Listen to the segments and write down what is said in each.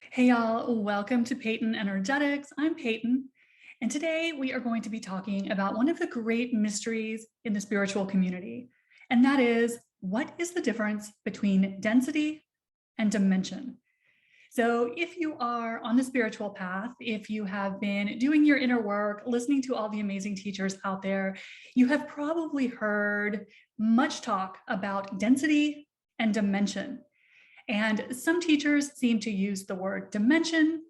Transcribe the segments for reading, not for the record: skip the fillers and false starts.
Hey y'all, welcome to Peyton Energetics. I'm Peyton, and today we are going to be talking about one of the great mysteries in the spiritual community, and that is, what is the difference between density and dimension? So if you are on the spiritual path, if you have been doing your inner work, listening to all the amazing teachers out there, you have probably heard much talk about density and dimension. And some teachers seem to use the word dimension.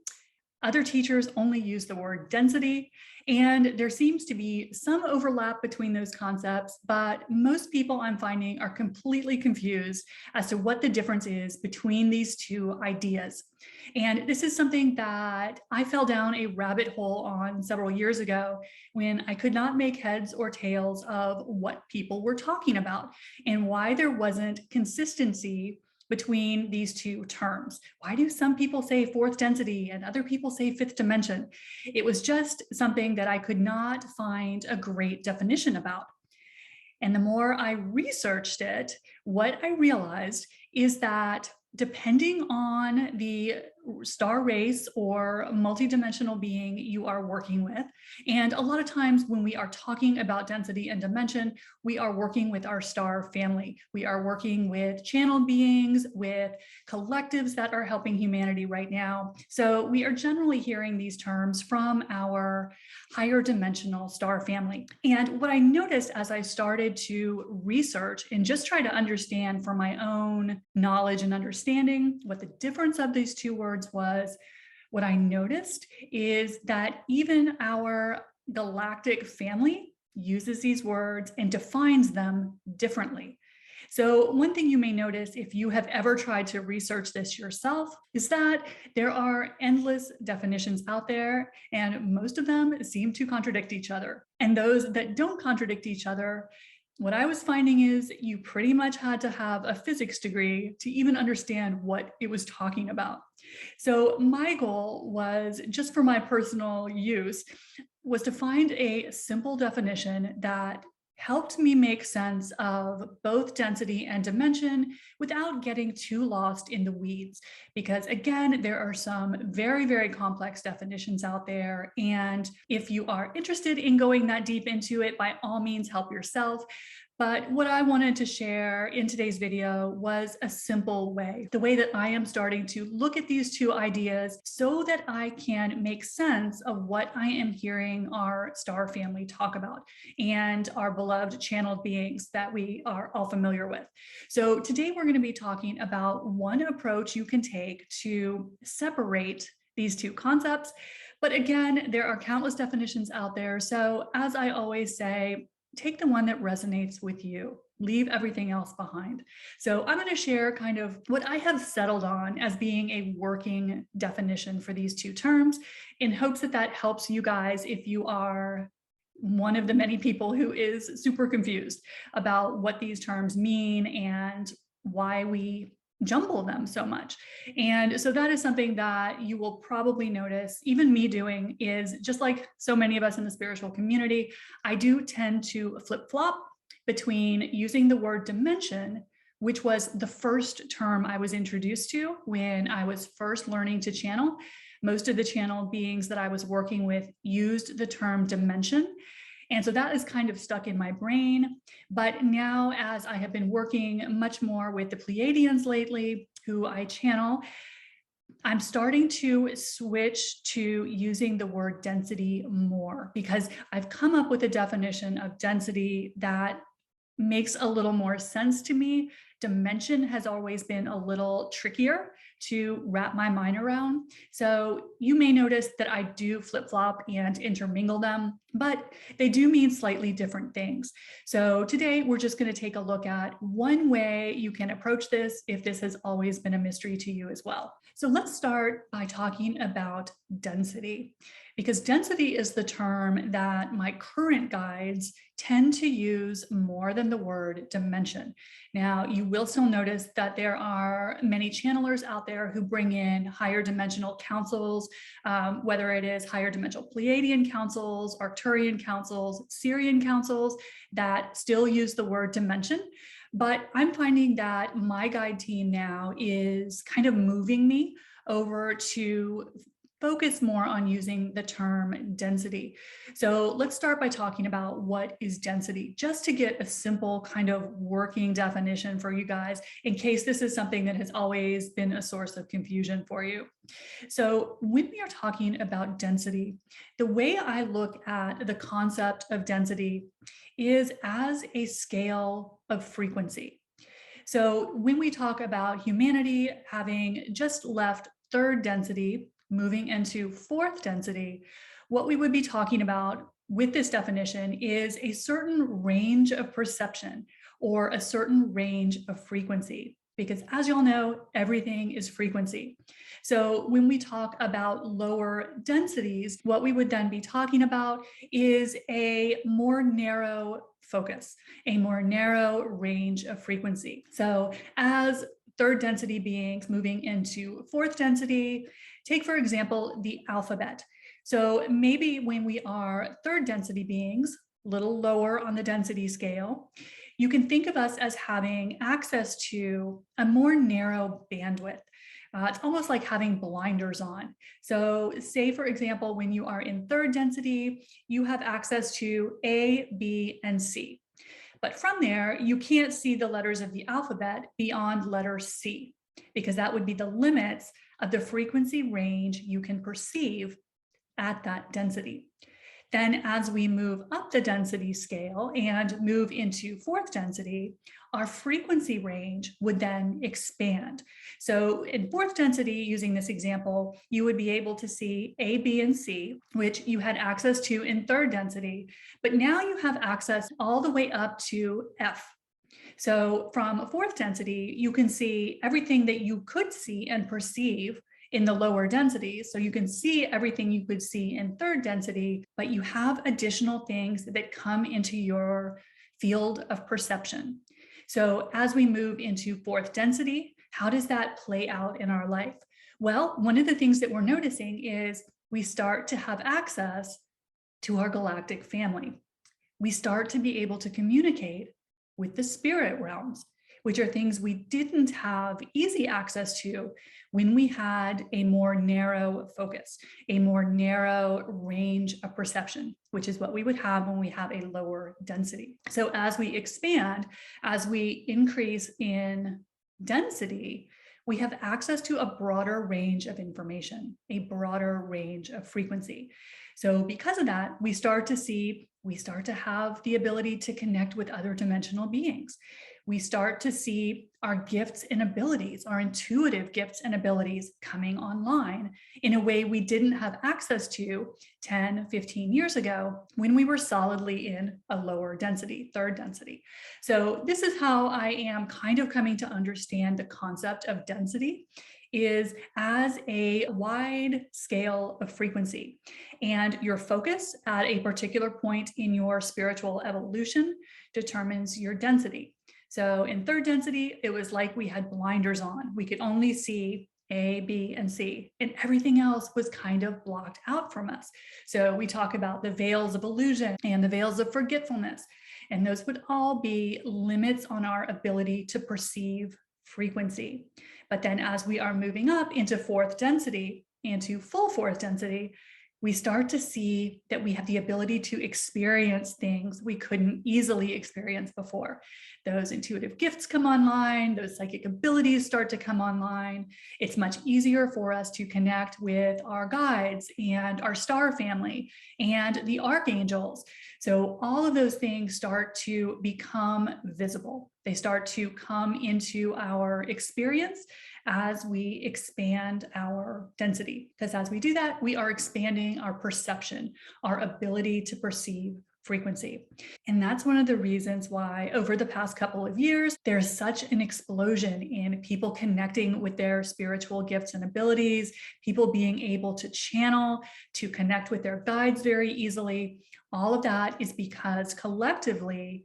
Other teachers only use the word density. And there seems to be some overlap between those concepts, but most people I'm finding are completely confused as to what the difference is between these two ideas. And this is something that I fell down a rabbit hole on several years ago when I could not make heads or tails of what people were talking about and why there wasn't consistency between these two terms. Why do some people say fourth density and other people say fifth dimension? It was just something that I could not find a great definition about. And the more I researched it, what I realized is that depending on the star race or multidimensional being you are working with, and a lot of times when we are talking about density and dimension, we are working with our star family. We are working with channeled beings, with collectives that are helping humanity right now. So we are generally hearing these terms from our higher dimensional star family. And what I noticed as I started to research and just try to understand for my own knowledge and understanding what the difference of these two words was, what I noticed is that even our galactic family uses these words and defines them differently. So one thing you may notice if you have ever tried to research this yourself is that there are endless definitions out there, and most of them seem to contradict each other. And those that don't contradict each other, what I was finding is you pretty much had to have a physics degree to even understand what it was talking about. So my goal was, just for my personal use, was to find a simple definition that helped me make sense of both density and dimension without getting too lost in the weeds. Because again, there are some very, very complex definitions out there. And if you are interested in going that deep into it, by all means, help yourself. But what I wanted to share in today's video was a simple way, the way that I am starting to look at these two ideas so that I can make sense of what I am hearing our star family talk about and our beloved channeled beings that we are all familiar with. So today we're going to be talking about one approach you can take to separate these two concepts. But again, there are countless definitions out there. So as I always say, take the one that resonates with you. Leave everything else behind. So I'm going to share kind of what I have settled on as being a working definition for these two terms, in hopes that that helps you guys if you are one of the many people who is super confused about what these terms mean and why we jumble them so much. And so that is something that you will probably notice, even me doing, is just like so many of us in the spiritual community, I do tend to flip-flop between using the word dimension, which was the first term I was introduced to when I was first learning to channel. Most of the channel beings that I was working with used the term dimension. And so that is kind of stuck in my brain. But now, as I have been working much more with the Pleiadians lately, who I channel, I'm starting to switch to using the word density more, because I've come up with a definition of density that makes a little more sense to me. Dimension has always been a little trickier to wrap my mind around. So you may notice that I do flip-flop and intermingle them, but they do mean slightly different things. So today we're just going to take a look at one way you can approach this if this has always been a mystery to you as well. So let's start by talking about density, because density is the term that my current guides tend to use more than the word dimension. Now, you will still notice that there are many channelers out there who bring in higher dimensional councils, whether it is higher dimensional Pleiadian councils, Arcturian councils, Sirian councils, that still use the word dimension. But I'm finding that my guide team now is kind of moving me over to focus more on using the term density. So let's start by talking about what is density, just to get a simple kind of working definition for you guys, in case this is something that has always been a source of confusion for you. So when we are talking about density, the way I look at the concept of density is as a scale of frequency. So when we talk about humanity having just left third density, moving into fourth density, what we would be talking about with this definition is a certain range of perception or a certain range of frequency. Because as y'all know, everything is frequency. So when we talk about lower densities, what we would then be talking about is a more narrow focus, a more narrow range of frequency. So as third density beings moving into fourth density, take for example, the alphabet. So maybe when we are third density beings, a little lower on the density scale, you can think of us as having access to a more narrow bandwidth. It's almost like having blinders on. So say, for example, when you are in third density, you have access to A, B, and C. But from there, you can't see the letters of the alphabet beyond letter C, because that would be the limits of the frequency range you can perceive at that density. Then as we move up the density scale and move into fourth density, our frequency range would then expand. So in fourth density, using this example, you would be able to see A, B, and C, which you had access to in third density, but now you have access all the way up to F. So from fourth density, you can see everything that you could see and perceive in the lower densities. So you can see everything you could see in third density, but you have additional things that come into your field of perception. So as we move into fourth density, how does that play out in our life? Well, one of the things that we're noticing is we start to have access to our galactic family. We start to be able to communicate with the spirit realms, which are things we didn't have easy access to when we had a more narrow focus, a more narrow range of perception, which is what we would have when we have a lower density. So as we expand, as we increase in density, we have access to a broader range of information, a broader range of frequency. So because of that, we start to have the ability to connect with other dimensional beings. We start to see our gifts and abilities, our intuitive gifts and abilities coming online in a way we didn't have access to 10, 15 years ago when we were solidly in a lower density, third density. So this is how I am kind of coming to understand the concept of density, is as a wide scale of frequency, and your focus at a particular point in your spiritual evolution determines your density. So in third density, it was like we had blinders on. We could only see A, B, and C, and everything else was kind of blocked out from us. So we talk about the veils of illusion and the veils of forgetfulness, and those would all be limits on our ability to perceive frequency. But then as we are moving up into fourth density, into full fourth density, we start to see that we have the ability to experience things we couldn't easily experience before. Those intuitive gifts come online, those psychic abilities start to come online. It's much easier for us to connect with our guides and our star family and the archangels. So all of those things start to become visible. They start to come into our experience as we expand our density, because as we do that, we are expanding our perception, our ability to perceive frequency. And that's one of the reasons why over the past couple of years, there's such an explosion in people connecting with their spiritual gifts and abilities, people being able to channel, to connect with their guides very easily. All of that is because collectively,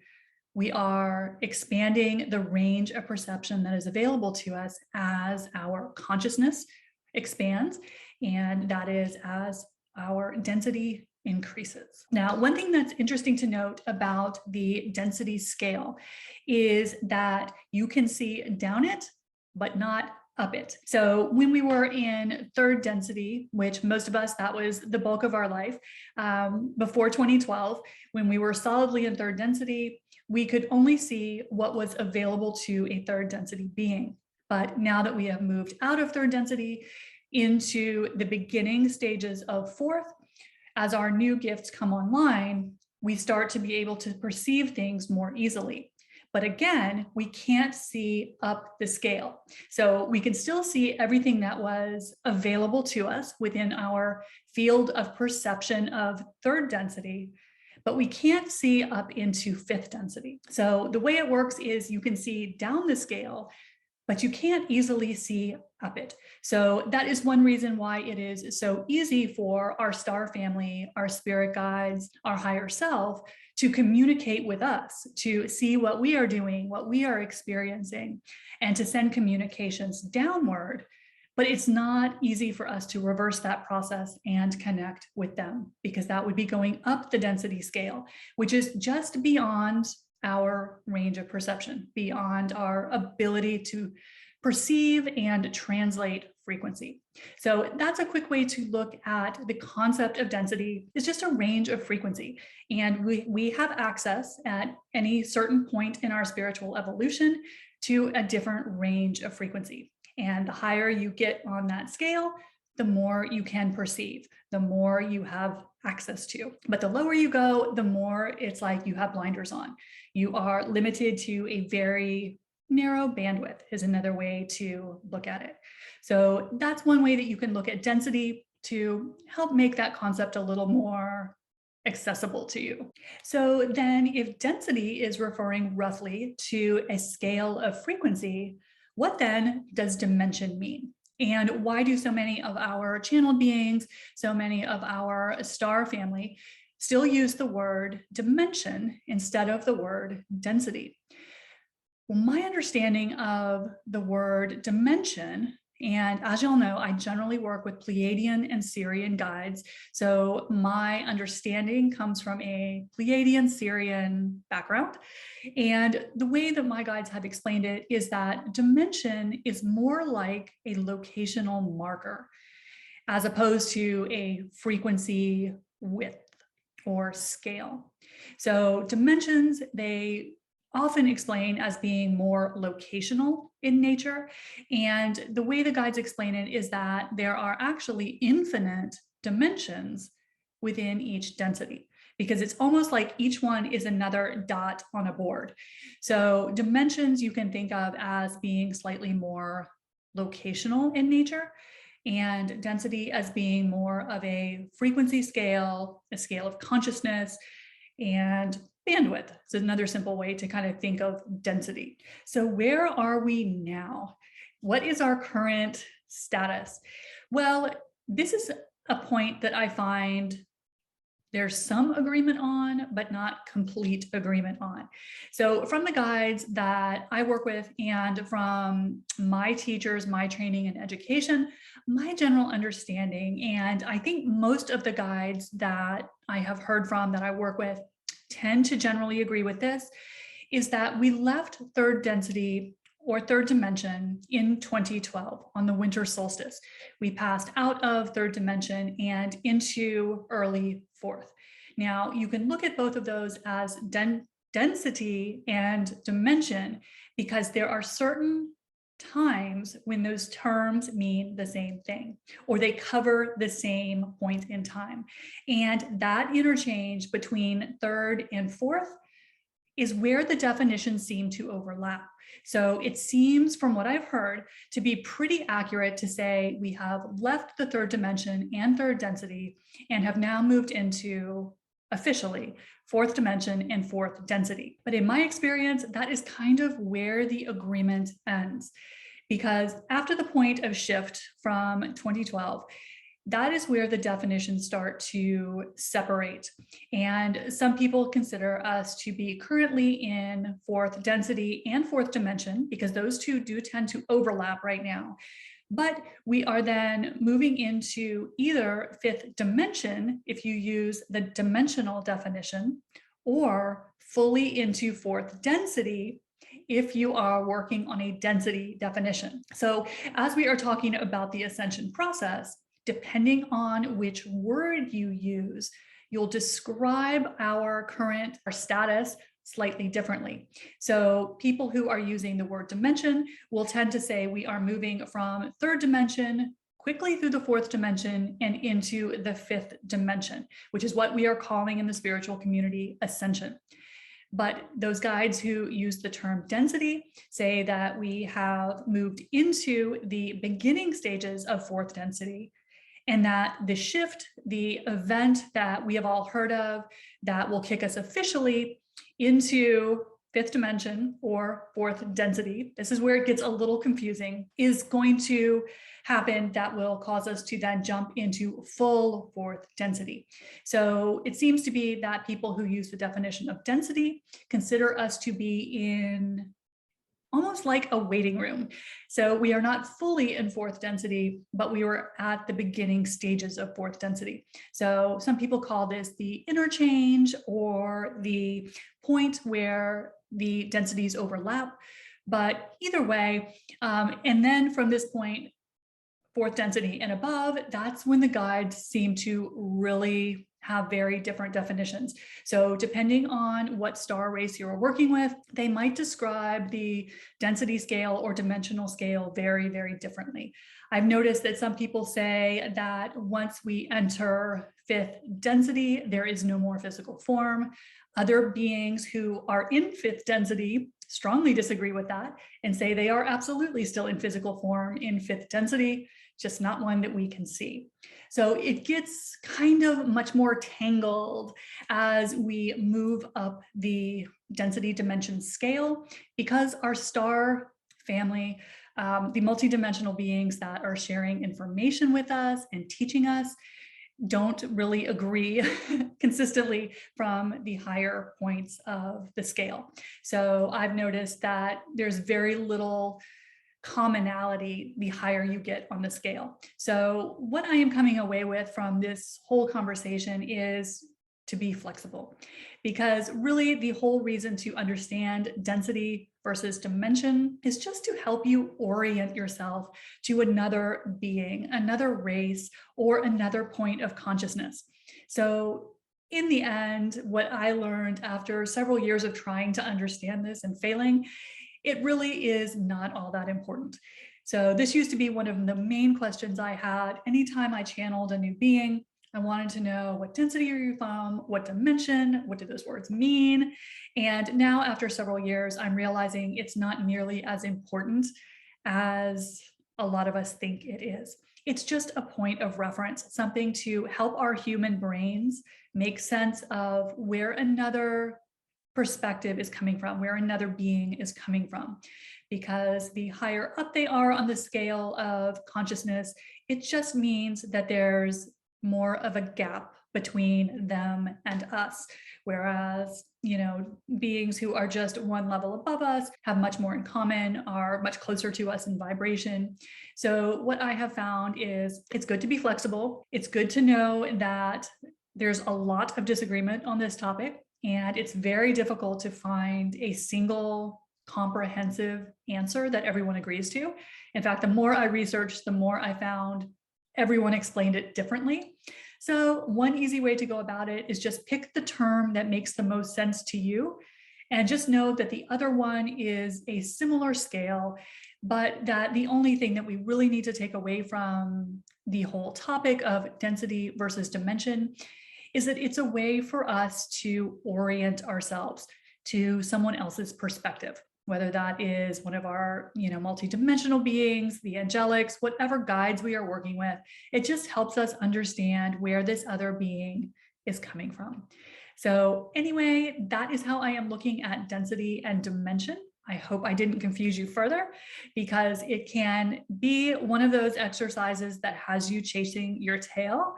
we are expanding the range of perception that is available to us as our consciousness expands, and that is as our density increases. Now, one thing that's interesting to note about the density scale is that you can see down it, but not up it. So when we were in third density, which most of us, that was the bulk of our life, before 2012, when we were solidly in third density, we could only see what was available to a third density being. But now that we have moved out of third density into the beginning stages of fourth, as our new gifts come online, we start to be able to perceive things more easily. But again, we can't see up the scale. So we can still see everything that was available to us within our field of perception of third density, but we can't see up into fifth density. So the way it works is you can see down the scale, but you can't easily see up it. So that is one reason why it is so easy for our star family, our spirit guides, our higher self to communicate with us, to see what we are doing, what we are experiencing, and to send communications downward. But it's not easy for us to reverse that process and connect with them, because that would be going up the density scale, which is just beyond our range of perception, beyond our ability to perceive and translate frequency. So that's a quick way to look at the concept of density. Is just a range of frequency. And we have access at any certain point in our spiritual evolution to a different range of frequency. And the higher you get on that scale, the more you can perceive, the more you have access to. But the lower you go, the more it's like you have blinders on. You are limited to a very narrow bandwidth, is another way to look at it. So that's one way that you can look at density to help make that concept a little more accessible to you. So then if density is referring roughly to a scale of frequency, what then does dimension mean? And why do so many of our channeled beings, so many of our star family still use the word dimension instead of the word density? Well, my understanding of the word dimension, and as y'all know, I generally work with Pleiadian and Sirian guides. So my understanding comes from a Pleiadian Sirian background. And the way that my guides have explained it is that dimension is more like a locational marker, as opposed to a frequency width or scale. So dimensions, they often explain as being more locational in nature. And the way the guides explain it is that there are actually infinite dimensions within each density, because it's almost like each one is another dot on a board. So dimensions you can think of as being slightly more locational in nature, and density as being more of a frequency scale, a scale of consciousness, and bandwidth. So another simple way to kind of think of density. So where are we now? What is our current status? Well, this is a point that I find there's some agreement on, but not complete agreement on. So from the guides that I work with and from my teachers, my training and education, my general understanding, and I think most of the guides that I have heard from that I work with tend to generally agree with this, is that we left third density or third dimension in 2012 on the winter solstice. We passed out of third dimension and into early fourth. Now, you can look at both of those as density and dimension, because there are certain times when those terms mean the same thing, or they cover the same point in time. And that interchange between third and fourth is where the definitions seem to overlap. So it seems, from what I've heard, to be pretty accurate to say we have left the third dimension and third density and have now moved into, officially, fourth dimension and fourth density. But in my experience, that is kind of where the agreement ends, because after the point of shift from 2012, that is where the definitions start to separate. And some people consider us to be currently in fourth density and fourth dimension, because those two do tend to overlap right now. But we are then moving into either fifth dimension if you use the dimensional definition, or fully into fourth density if you are working on a density definition. So as we are talking about the ascension process, depending on which word you use, you'll describe our status slightly differently. So people who are using the word dimension will tend to say we are moving from third dimension quickly through the fourth dimension and into the fifth dimension, which is what we are calling in the spiritual community ascension. But those guides who use the term density say that we have moved into the beginning stages of fourth density, and that the shift, the event that we have all heard of that will kick us officially into fifth dimension or fourth density, this is where it gets a little confusing, is going to happen that will cause us to then jump into full fourth density. So it seems to be that people who use the definition of density consider us to be in almost like a waiting room. So we are not fully in fourth density, but we were at the beginning stages of fourth density. So some people call this the interchange or the point where the densities overlap. But either way, and then from this point, fourth density and above, that's when the guides seem to really have very different definitions. So depending on what star race you're working with, they might describe the density scale or dimensional scale very, very differently. I've noticed that some people say that once we enter fifth density, there is no more physical form. Other beings who are in fifth density strongly disagree with that and say they are absolutely still in physical form in fifth density, just not one that we can see. So it gets kind of much more tangled as we move up the density dimension scale, because our star family, the multidimensional beings that are sharing information with us and teaching us, don't really agree consistently from the higher points of the scale. So I've noticed that there's very little commonality the higher you get on the scale. So what I am coming away with from this whole conversation is to be flexible, because really the whole reason to understand density versus dimension is just to help you orient yourself to another being, another race, or another point of consciousness. So in the end, what I learned after several years of trying to understand this and failing, it really is not all that important. So this used to be one of the main questions I had anytime I channeled a new being. I wanted to know, what density are you from? What dimension? What do those words mean? And now after several years, I'm realizing it's not nearly as important as a lot of us think it is. It's just a point of reference, something to help our human brains make sense of where another perspective is coming from, where another being is coming from. Because the higher up they are on the scale of consciousness, it just means that there's more of a gap between them and us. Whereas, beings who are just one level above us have much more in common, are much closer to us in vibration. So what I have found is it's good to be flexible. It's good to know that there's a lot of disagreement on this topic, and it's very difficult to find a single comprehensive answer that everyone agrees to. In fact, the more I researched, the more I found everyone explained it differently. So one easy way to go about it is just pick the term that makes the most sense to you, and just know that the other one is a similar scale, but that the only thing that we really need to take away from the whole topic of density versus dimension is that it's a way for us to orient ourselves to someone else's perspective, whether that is one of our, multidimensional beings, the angelics, whatever guides we are working with. It just helps us understand where this other being is coming from. So anyway, that is how I am looking at density and dimension. I hope I didn't confuse you further, because it can be one of those exercises that has you chasing your tail.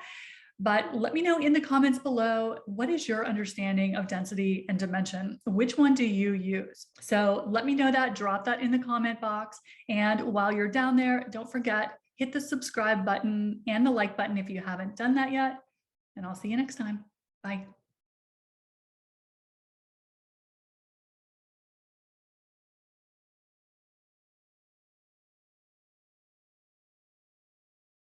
But let me know in the comments below, what is your understanding of density and dimension? Which one do you use? So let me know that, drop that in the comment box. And while you're down there, don't forget, hit the subscribe button and the like button if you haven't done that yet. And I'll see you next time. Bye.